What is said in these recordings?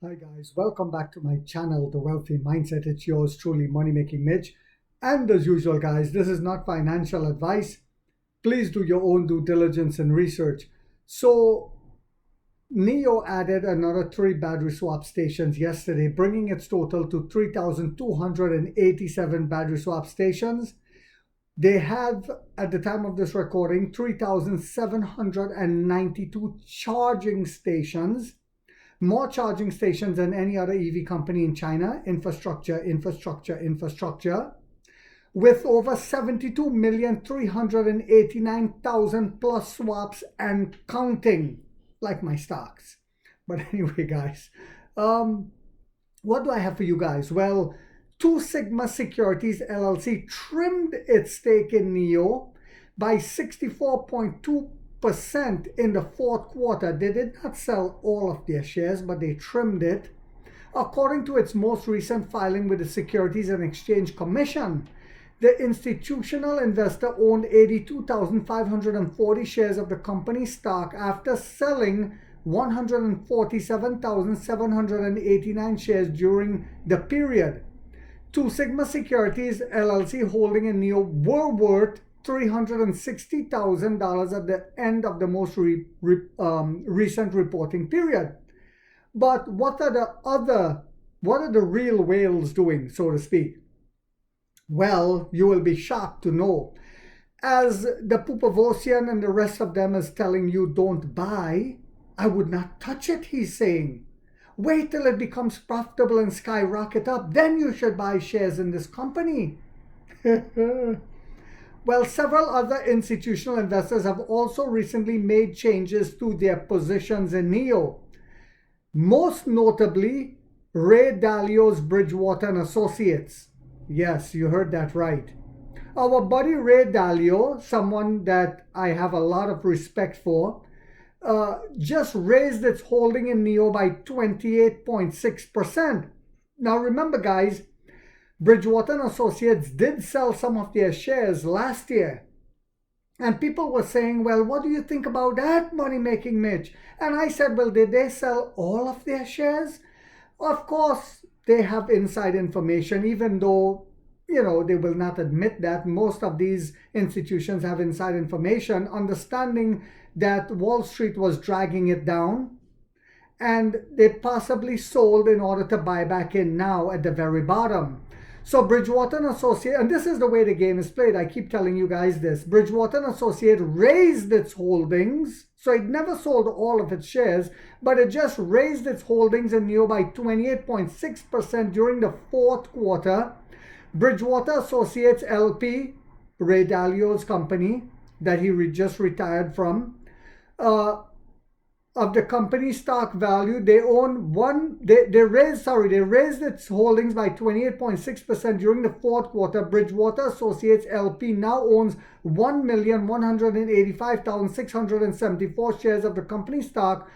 Hi guys, welcome back to my channel, The Wealthy Mindset. It's yours truly, Money Making Mitch. And as usual, guys, this is not financial advice. Please do your own due diligence and research. So, NEO added another 3 battery swap stations yesterday, bringing its total to 3,287 battery swap stations. They have, at the time of this recording, 3,792 charging stations. More charging stations than any other EV company in China. Infrastructure, with over 72,389,000 plus swaps and counting, like my stocks. But anyway, guys, what do I have for you guys? Well, Two Sigma Securities LLC trimmed its stake in NEO by 64.2% in the fourth quarter. They did not sell all of their shares, but they trimmed it. According to its most recent filing with the Securities and Exchange Commission, the institutional investor owned 82,540 shares of the company's stock after selling 147,789 shares during the period. Two Sigma Securities LLC holding in NEO were worth $360,000 at the end of the most recent reporting period. But what are the real whales doing, so to speak? Well, you will be shocked to know. As the Pupavosian and the rest of them is telling you don't buy, I would not touch it, he's saying. Wait till it becomes profitable and skyrocket up, then you should buy shares in this company. Well, several other institutional investors have also recently made changes to their positions in NEO. Most notably, Ray Dalio's Bridgewater and Associates. Yes, you heard that right. Our buddy Ray Dalio, someone that I have a lot of respect for, just raised its holding in NEO by 28.6%. Now remember, guys, Bridgewater and Associates did sell some of their shares last year. And people were saying, well, what do you think about that, Money Making Mitch? And I said, well, did they sell all of their shares? Of course, they have inside information, even though, they will not admit that. Most of these institutions have inside information, understanding that Wall Street was dragging it down, and they possibly sold in order to buy back in now at the very bottom. So Bridgewater and Associates, and this is the way the game is played, I keep telling you guys this, Bridgewater and Associates raised its holdings, so it never sold all of its shares, but it just raised its holdings in NEO by 28.6% during the fourth quarter. Bridgewater Associates LP, Ray Dalio's company that he just retired from, of the company's stock value, they raised its holdings by 28.6% during the fourth quarter. Bridgewater Associates LP now owns 1,185,674 shares of the company's stock,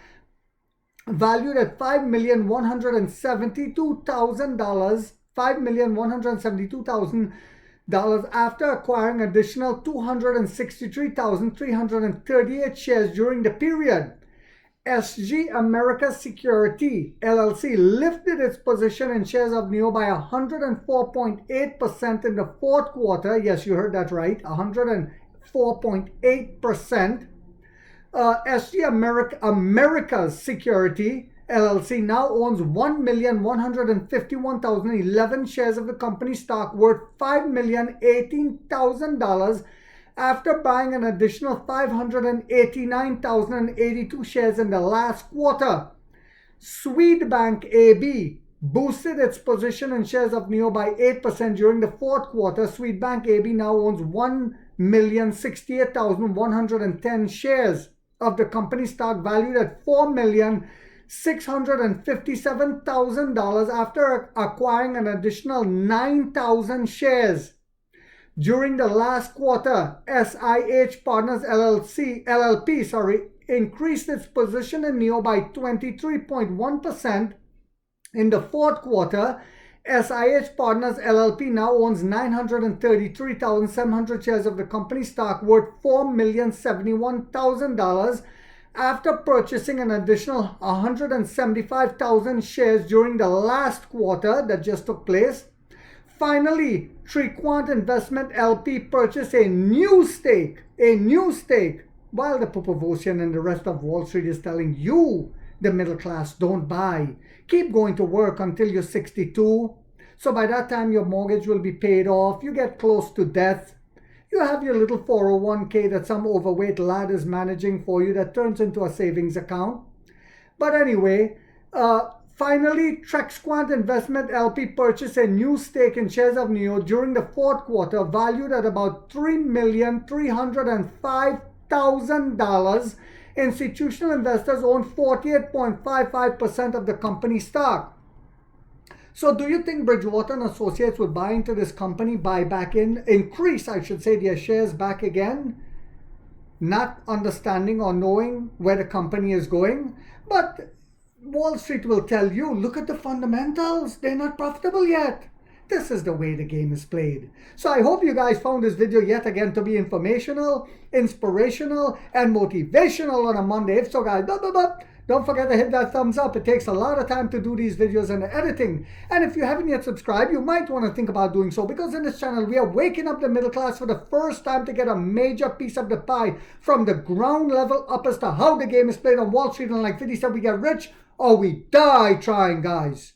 valued at $5,172,000. $5,172,000 after acquiring additional 263,338 shares during the period. SG America Security LLC lifted its position in shares of NEO by 104.8% in the fourth quarter. Yes, you heard that right, 104.8%. SG America's Security LLC now owns 1,151,011 shares of the company's stock worth $5,018,000 after buying an additional 589,082 shares in the last quarter. Swedbank AB boosted its position in shares of NEO by 8% during the fourth quarter. Swedbank AB now owns 1,068,110 shares of the company's stock, valued at $4,657,000 after acquiring an additional 9,000 shares. During the last quarter, SIH Partners LLP increased its position in NEO by 23.1%. In the fourth quarter, SIH Partners LLP now owns 933,700 shares of the company's stock worth $4,071,000, after purchasing an additional 175,000 shares during the last quarter that just took place. Finally, Trequant Investment LP purchased a new stake, while the Popovosian and the rest of Wall Street is telling you, the middle class, don't buy. Keep going to work until you're 62. So by that time, your mortgage will be paid off. You get close to death. You have your little 401k that some overweight lad is managing for you that turns into a savings account. But anyway, finally, Trequant Investment LP purchased a new stake in shares of NEO during the fourth quarter, valued at about $3,305,000. Institutional investors own 48.55% of the company's stock. So do you think Bridgewater and Associates would buy into this company, increase their shares back again? Not understanding or knowing where the company is going. But Wall Street will tell you, look at the fundamentals. They're not profitable yet. This is the way the game is played. So I hope you guys found this video yet again to be informational, inspirational, and motivational on a Monday. If so, guys, don't forget to hit that thumbs up. It takes a lot of time to do these videos and the editing. And if you haven't yet subscribed, you might want to think about doing so, because in this channel, we are waking up the middle class for the first time to get a major piece of the pie from the ground level up as to how the game is played on Wall Street. And like 50 said, we get rich or we die trying, guys.